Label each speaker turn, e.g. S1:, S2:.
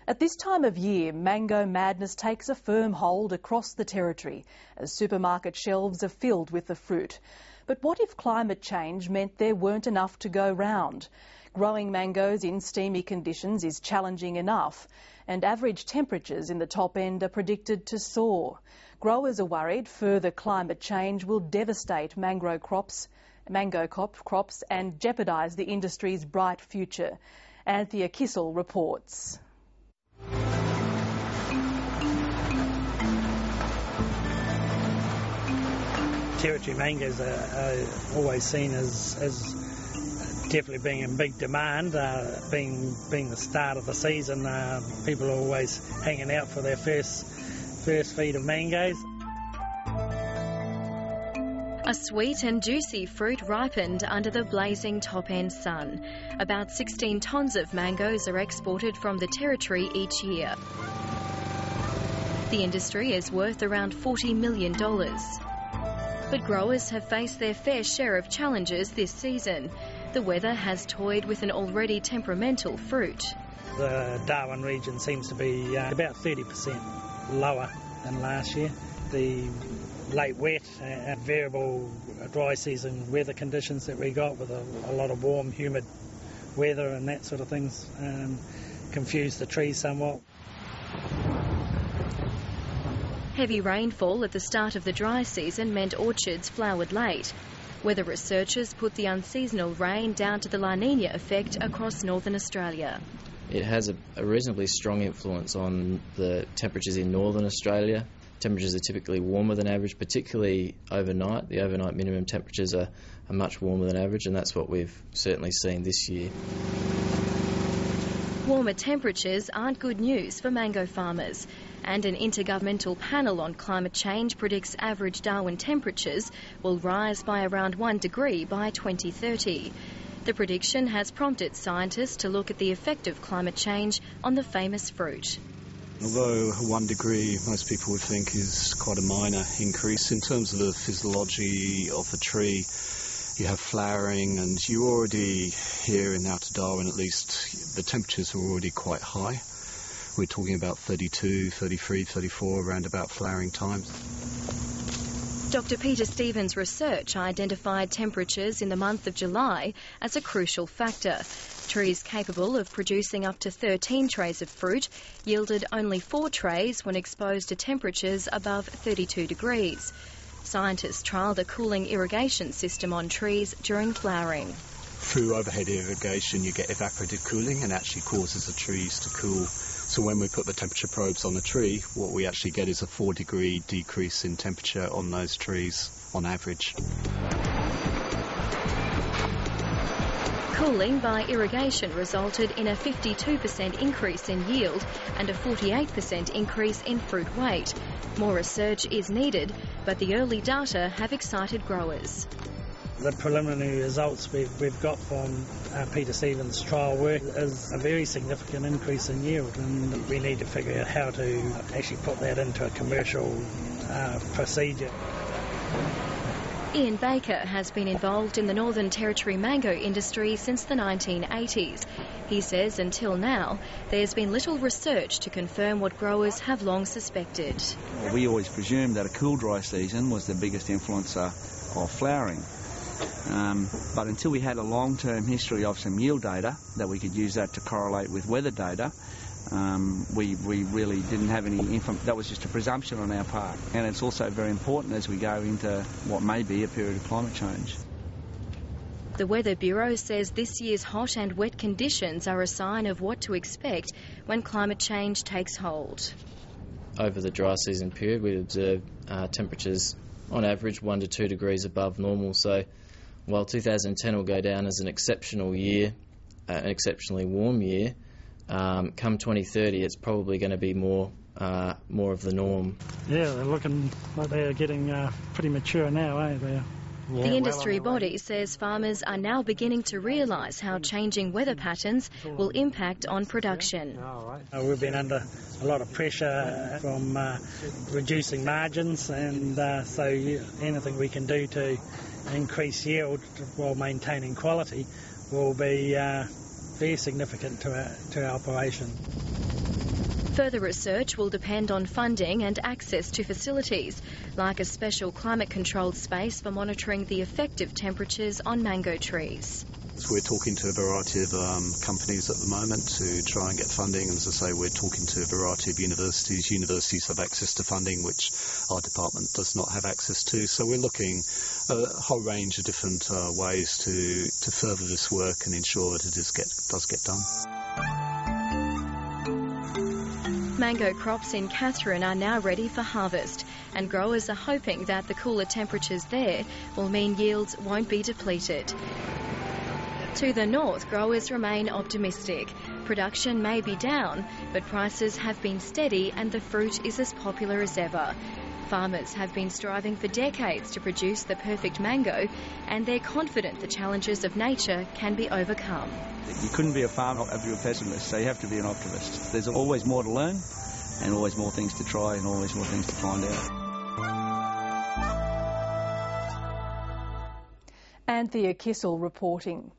S1: At this time of year, mango madness takes a firm hold across the territory as supermarket shelves are filled with the fruit. But what if climate change meant there weren't enough to go round? Growing mangoes in steamy conditions is challenging enough, and average temperatures in the top end are predicted to soar. Growers are worried further climate change will devastate mango crops and jeopardise the industry's bright future. Anthea Kissel reports.
S2: Territory mangoes are always seen as definitely being in big demand. Being the start of the season, people are always hanging out for their first feed of mangoes.
S3: A sweet and juicy fruit ripened under the blazing top-end sun. About 16 tonnes of mangoes are exported from the territory each year. The industry is worth around $40 million. But growers have faced their fair share of challenges this season. The weather has toyed with an already temperamental fruit.
S2: The Darwin region seems to be about 30% lower than last year. The late wet and variable dry season weather conditions that we got with a lot of warm, humid weather and that sort of things confused the trees somewhat.
S3: Heavy rainfall at the start of the dry season meant orchards flowered late. Weather researchers put the unseasonal rain down to the La Nina effect across northern Australia.
S4: It has a reasonably strong influence on the temperatures in northern Australia. Temperatures are typically warmer than average, particularly overnight. The overnight minimum temperatures are much warmer than average, and that's what we've certainly seen this year.
S3: Warmer temperatures aren't good news for mango farmers, and an intergovernmental panel on climate change predicts average Darwin temperatures will rise by around 1 degree by 2030. The prediction has prompted scientists to look at the effect of climate change on the famous fruit.
S5: Although 1 degree most people would think is quite a minor increase, in terms of the physiology of the tree, you have flowering, and you already, here in Outer Darwin at least, the temperatures are already quite high. We're talking about 32, 33, 34 around about flowering times.
S3: Dr. Peter Stevens' research identified temperatures in the month of July as a crucial factor. Trees capable of producing up to 13 trays of fruit yielded only 4 trays when exposed to temperatures above 32 degrees. Scientists trialled a cooling irrigation system on trees during flowering.
S5: Through overhead irrigation you get evaporative cooling and actually causes the trees to cool. So when we put the temperature probes on the tree, what we actually get is a 4 degree decrease in temperature on those trees on average.
S3: Cooling by irrigation resulted in a 52% increase in yield and a 48% increase in fruit weight. More research is needed, but the early data have excited growers.
S2: The preliminary results we've got from Peter Stevens' trial work is a very significant increase in yield, and we need to figure out how to actually put that into a commercial procedure.
S3: Ian Baker has been involved in the Northern Territory mango industry since the 1980s. He says until now there's been little research to confirm what growers have long suspected.
S6: We always presumed that a cool dry season was the biggest influencer of flowering. But until we had a long-term history of some yield data that we could use that to correlate with weather data, we really didn't have any information. That was just a presumption on our part. And it's also very important as we go into what may be a period of climate change.
S3: The Weather Bureau says this year's hot and wet conditions are a sign of what to expect when climate change takes hold.
S4: Over the dry season period, we observed temperatures on average 1 to 2 degrees above normal. So while 2010 will go down as an exceptional year, an exceptionally warm year, come 2030 it's probably going to be more of the norm.
S2: Yeah, they're looking like they're getting pretty mature now, eh?
S3: The industry body says farmers are now beginning to realise how changing weather patterns will impact on production.
S2: We've been under a lot of pressure from reducing margins, and so anything we can do to increase yield while maintaining quality will be very significant to our operation.
S3: Further research will depend on funding and access to facilities, like a special climate-controlled space for monitoring the effect of temperatures on mango trees.
S5: So we're talking to a variety of companies at the moment to try and get funding, and as I say, we're talking to a variety of universities. Universities have access to funding which our department does not have access to, so we're looking at a whole range of different ways to further this work and ensure that it does get done.
S3: Mango crops in Katherine are now ready for harvest, and growers are hoping that the cooler temperatures there will mean yields won't be depleted. To the north, growers remain optimistic. Production may be down, but prices have been steady and the fruit is as popular as ever. Farmers have been striving for decades to produce the perfect mango, and they're confident the challenges of nature can be overcome.
S6: You couldn't be a farmer if you're a pessimist, so you have to be an optimist. There's always more to learn and always more things to try and always more things to find out.
S1: Anthea Kissel reporting.